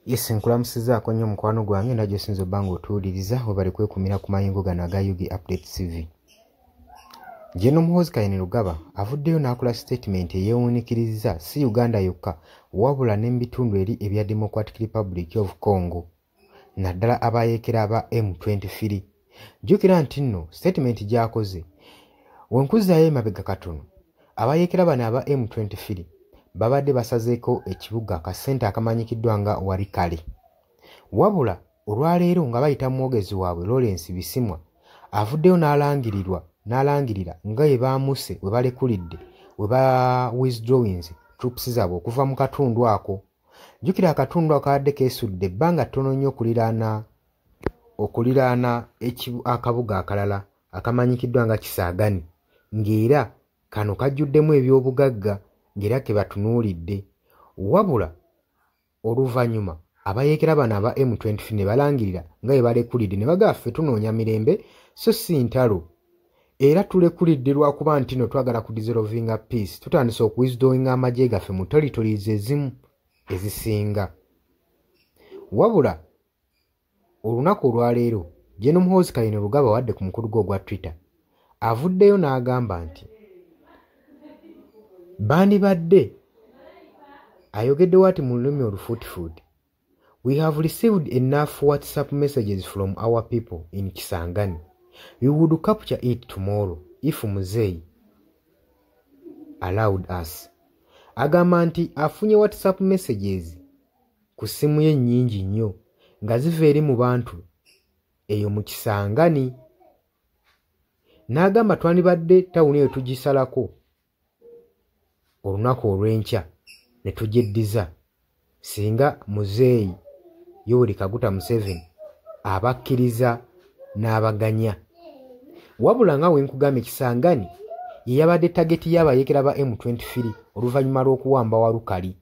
Yes, nkulamusizaako nnyo mukwano gwange najjo sinzo bango otuwuliriza we bali kwekumira ku mayingo gano aga Yugi Update TV. Jeno Muhoozi Kayini Lugaba avuddeyo n'akola statement eyeewuunikiriza si Uganda yokka wabula n'ebitundu eri ebya Democratic Republic of Congo naddala abayeekera aba M23. Jjukira nti nno statement gy'akoze wenkuzaayo emabega katono abayeekera bano aba M23 babadde basazeeko ekibuga akasente akamanyikiddwa nga Walikale. Wabula olwaleero nga bayita mwogezi waabwe Lawrence Bisimwa avuddeyo n'alangirira nga ye baamuse we balekulidde we ba withdrawings troops zaabwe okuva mu katundu ako. Jjukira akatundu akabadde keesudde ebbanga ttono nnyo okuliraana akabuga akalala akamanyikiddwa nga Kisaagani ng'era kano kajjuddemu eby'obugagga ng'era ke batunuulidde. Wabula oluvannyuma abayeekera bano aba M23 ne balangirira nga ye balekulidde ne bagamba ffe tunoonya mirembe so si ntalo era tulekulidde lwakuba nti no twagala ku dissolvinga peace tutandise okuwithdrawinga amagye gaffe mu territories ezimu ezisinga. Wabula olunaku olwaleero Jeno Muhoozi Kayini Lugaba wadde ku mukulu gwe ogwa Twitter avuddeyo n'agamba nti bandibadde ayogedde wati mu lulimi olufuutifuuti, we have received enough WhatsApp messages from our people in Kisangani. We would capture it tomorrow if Muzeeyi allowed us. Agamba nti afunye WhatsApp messages ku ssimu ye nnyingi nnyo nga ziva eri mu bantu eyo mu Kisangani. N'agamba twandibadde tawuni eyo tugisalako olunaku olw'enkya ne tugyeddiza singa Muzeeyi Yoweri Kaguta Museveni abakkiriza n'abaganya. Wabula nga wenkugambye Kisangani ye yabadde tageti y'abayeekera ba M23 oluvannyuma lw'okuwamba Walukali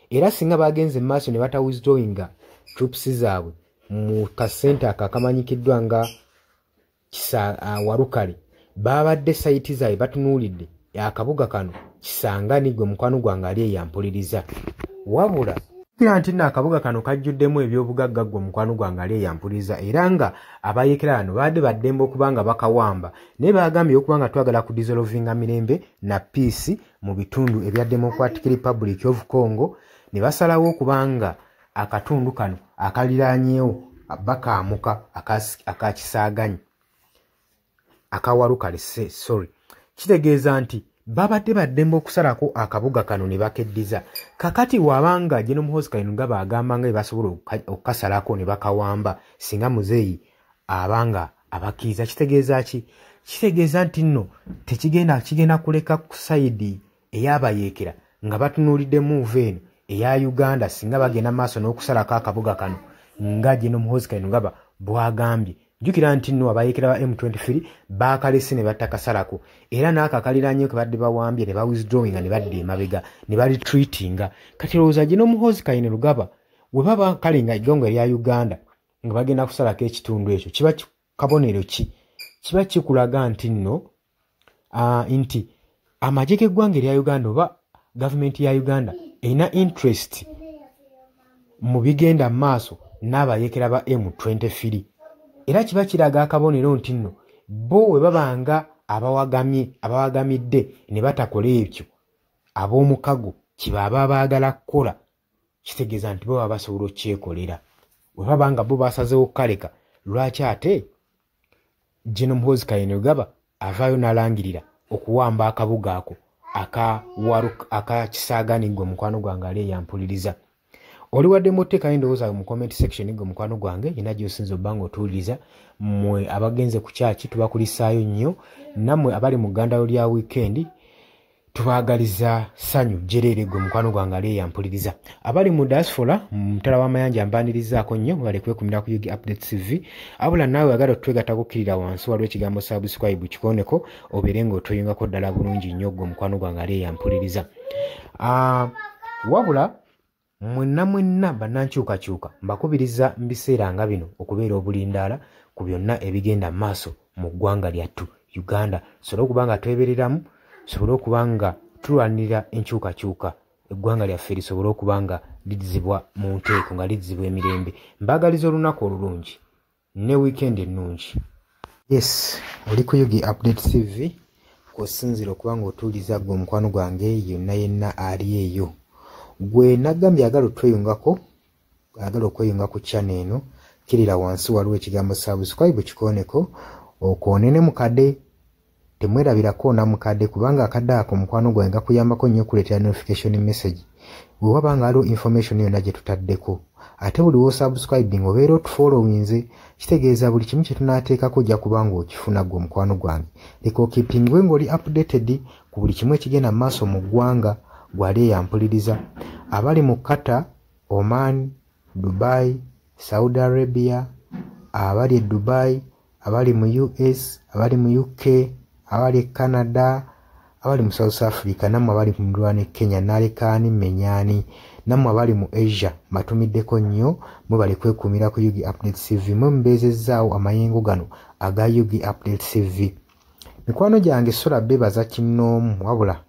era singa bagenze mu maaso ne batawithdrawinga troops zaabwe mu kasente akamanyikiddwa nga Walukali babadde sayiti zaabwe batunuulidde akabuga kano Kisangani gwe mukwano gwange ali eyampuliriza. Wabula kira nti n'akabuga kano kajjuddemu eby'obugagga gwe mukwano gwange ali eyampuliriza era nga abayeekera bano baadde baddembe okuba nga bakawamba naye bagambye okuba nga twagala ku dissolvinga mirembe na peace mu bitundu ebya Democratic Republic of Congo ne basalawo okuba nga akatundu kano akaliraanyeewo bakaamuka akakisaaganye akawalukale kitegeeza nti babadde baddembe okusalako akabuga kano ne bakeddiza. Kakati wabanga Jeno Muhoozi Kayini Lugaba agamba nga basobola okukasalako ne bakawamba singa Muzeeyi abanga abakkiriza kitegeeza ki? Kitegeeza nti nno kigenda kuleka ku sayidi ey'abayeekera nga batunuulidde move eno eya Uganda singa bagenda maaso n'okusalako akabuga kano nga Jeno Muhoozi Kayini Lugaba bw'agambye. Jjukira nti nno abayeekera ba M23 baakalese ne battakasalako era n'akakaliraanyeyo ke badde bawambye ne bawithdrawinga ne badda emabega ne baretreatinga. Kati lowooza Jeno Muhoozi Kayini Lugaba bwe baba kale nga iggongo erya Uganda nga bagenda kusalako ekitundu ekyo kiba kabonero ki? Kiba kikulaga nti nno nti amagye g'eggwanga erya Uganda oba gavumenti ya Uganda erina interest mu bigenda mu maaso n'abayeekera ba M23 era kiba kiraga akabonero nti nno bo we babanga abawagamidde ne batakola ebyo ab'omukago kibaba baagala kukola kitegeeza nti bo baba basobola okyekolera. We babanga bo basazeewo kukaleka lwaki ate Jeno Muhoozi Kayini Lugaba avaayo n'alangirira okuwamba akabuga ako aka Kisaagani gwe mukwano gwange ali eyampuliriza. Oli wadde mutteekayo endowooza mu comment section gwe mukwano gwange yina gy'osinza obbanga otuwuliriza. Mmwe abagenze ku kyaki tubakulisaayo nnyo, nammwe abali mu ggandalo lya weekend tubaagaliza ssanyu jjereere gwe mukwano gwange ali eyampuliriza. Abali mu diaspora mutala w'amayanja mbanirizaako nnyo bali kwekumira ku Yugi Update TV. Abula naawe agala otwegatta kukkirira wansi waliwo ekigambo subscribe kikooneko obeere ng'otoyingako ddala bulungi nnyo gwe mukwano gwange ali eyampuliriza. Wabula mwenna bannankyukakyuka mbakubiriza mu biseera nga bino okubeera obulindaala ku byonna ebigenda mu maaso mu ggwanga lyattu Uganda. Tusobole okuba nga twebereramu, tusobole okuba nga tulwanirira enkyukakyuka eggwanga lyaffe lisobole okuba nga lidzibwa mu nteeko nga lidzibwa emirembe. Mbagaliza olunaku olulungi ne weekend ennungi. Yes, oli ku Yugi Update TV kw'osinzira okuba ng'otuuliza gwe omukwano gwange yonna yenna ali eyo. Gwe nagambye agala otweyungako, agala okweyunga ku channel eno, kirira wansi waliwo ekigambo subscribe kikooneko okoone ne mukadde. Temwerabirako na mukadde kubanga akadde ako mukwano gwange gakuyambako nnyo okuleetera notification message bwe waba nga waliwo information yonna gye tutaddeko. Ate buli wo subscribing obeera otufollowinze, kitegeeza buli kimu kye tunaateekako ojja kuba ng'okifuna gwe omukwano gwange. Leka okipingwe ng'oli updated ku buli kimu ekigenda mu maaso mu ggwanga gwali eyampuliriza. Abali mu Qatar, Oman, Dubai, Saudi Arabia, abali e Dubai, abali mu US, abali mu UK, abali Canada, abali mu South Africa, nammwe abali mu Ndwana Kenya, Nalekani, Menyani, nammwe abali mu Asia, matumiddeko nnyo mwe bali kwekuumira ku Yugi Update TV. Mwe mubeezezzaawo amayengo gano aga Yugi Update TV. Mikwano gyange sola beebaza kinnoomu, wabula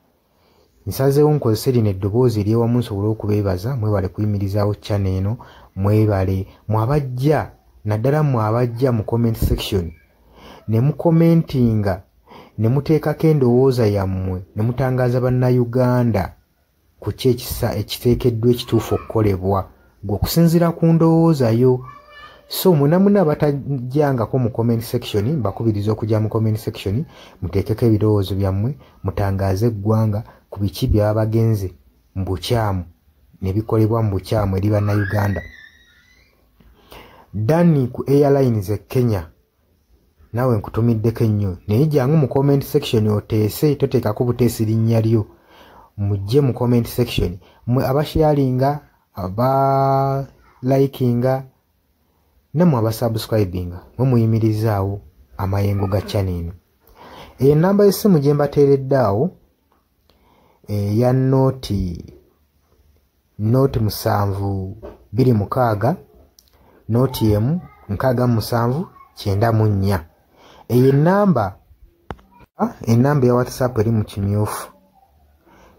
nsazeewo nkozese lino eddoboozi ery'ewamu nsobole okubeebaza. Mwebale kuyimirizaawo channel eno, mwebale mwabajja, naddala mwabajja mu comment section ne mukomentinga ne muteekako endowooza yammwe ne mutangaaza bannayuganda ku ki ekiteekeddwa ekituufu okukolebwa gwe okusinziira ku ndowooza yo. So munamuna abatajjangako mu comment section, mbakubiriza okujja mu comment section muteekeko ebirowoozo byammwe, mutangaaze eggwanga ku biki byaba bagenze mu bukyamu ne bikolebwa mu bukyamu eri bannayuganda. Dani ku Airlines e Kenya, nawe nkutumiddeko ennyo, naye jjangu mu comment section oteese, toteekako buteesi linnya lyo. Mujje mu comment section mwe abasharinga, abalikinga, nammwe abasubscribinga, mwe muyimirizaawo amayengo ga channel eno. Enamba y'essimu gye mbateeredde awo eya nooti 726 nooti emu 67994. Eyo enamba ya WhatsApp eri mu kimyufu.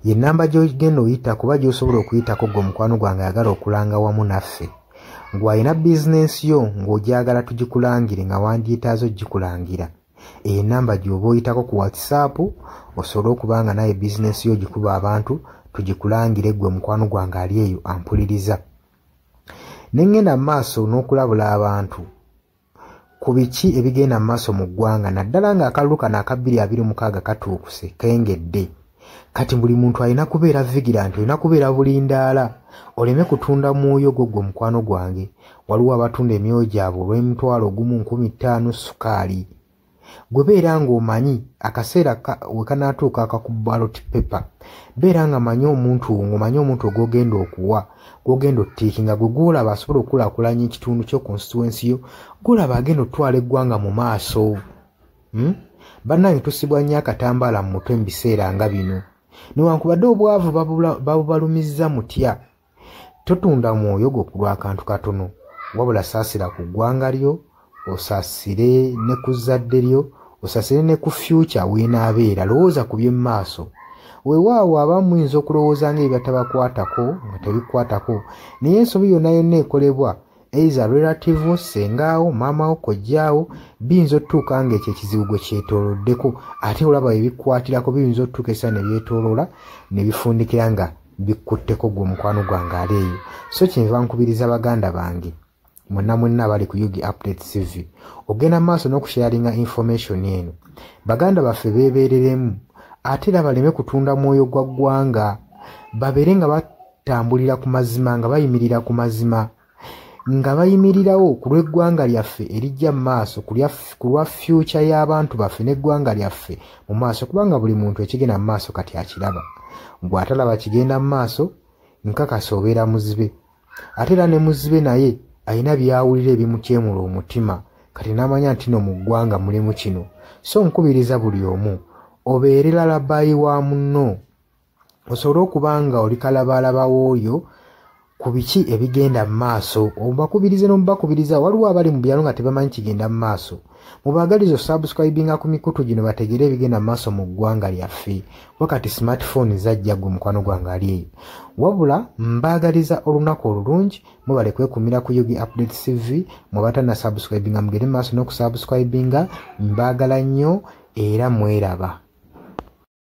Ye namba gy'ogenda oyita kuba gy'osobola okuyitako gwe omukwano gwange ayagala okulanga wamu naffe. Ng'alina bizinensi yo ng'ogyagala tugikulangire nga wandyetaaze ogikulangira. Eyo namba gy'oba oyitako ku WhatsApp osobole okuba nga naye bizinensi yo gikuba abantu tugikulangire gwe omukwano gwange ali eyo ampuliriza. Ne ngenda mu maaso n'okulabula abantu ku biki ebigenda mu maaso mu ggwanga, naddala ng'akalulu kano aka 2026 katuukuse kengedde. Kati buli muntu alina kubeera vigilant, olina kubeera bulindaala, oleme kutunda mwoyo gwo gwe omukwano gwange. Waliwo abatunda emyoyo gyabwe olw'M1,1500 sukaali. Gwe beera ng'omanyi akaseera we kanaatuuka akakuba ballot paper, beera nga manyi omuntu ng'omanyi omuntu ogw'ogenda okuwa, gw'ogenda ottiikinga, gwe gw'olaba asobola okukulaakulanya ekitundu kyo constituency yo, gw'olaba agenda otwala eggwanga mu maaso. Bannange tusibwa nnyo akatambaala mu mutwe mu biseera nga bino. Newankubadde obwavu babubalumizza mutya, totunda mwoyo gwo ku lw'akantu katono, wabula saasira ku ggwanga lyo, osaasire ne ku zadde lyo, osaasire ne ku future weenaabeera. Lowooza ku by'emu maaso. Weewaawo abamu muyinza okulowooza ng'ebyo batabakwatako nga tebikwatako, naye ensobi yonna yonna ekolebwa eiza relative, sengaawo, maamawo, kojjaawo, biyinza otutuuka ng'ekyo ekizibu gwe kyetooloddeko, ate olaba ebikwatirako biyinza otutuuka esa ne byetooloola ne bifundikira nga bikkutteko gwe omukwano gwange ali eyo. So kyenva nkubiriza baganda bange mwenna bali ku Yugi Update TV ogenda maaso n'okusharinga information eno. Baganda baffe beebereremu, ate era baleme kutunda mwoyo gwa ggwanga, babeere nga batambulira ku mazima, nga bayimirira ku mazima, nga bayimirirawo ku lw'eggwanga lyaffe erijja mu maaso, ku lwa future y'abantu baffe n'eggwanga lyaffe mu maaso, kubanga buli muntu ekigenda mu maaso kati akiraba. Bw'atalaba kigenda mu maaso, nkakasa obeera muzibe. Ate era ne muzibe naye alina byawulira ebimukyemula omutima, kati n'amanya nti no mu ggwanga mulimu kino. So nkubiriza buli omu obeere lalabayi wa munno, osobole okuba nga oli kalabaalaba w'oyo ku biki ebigenda mu maaso. Obakubirize n'omubakubiriza. Waliwo abali mu byalo nga tebamanyi kigenda mu maaso, Mubagalizo subscribinga ku mikutu gino bategere ebigenda maaso mu ggwanga lyaffe. Wakati smartphone zajja gwe mukwano gwange ali eyo. Wabula mbagaliza olunaku olulungi mubale kwekumira ku Yugi Update TV mubatana subscribinga mugere maaso n'okusubscribinga mbagala nnyo era mweraba.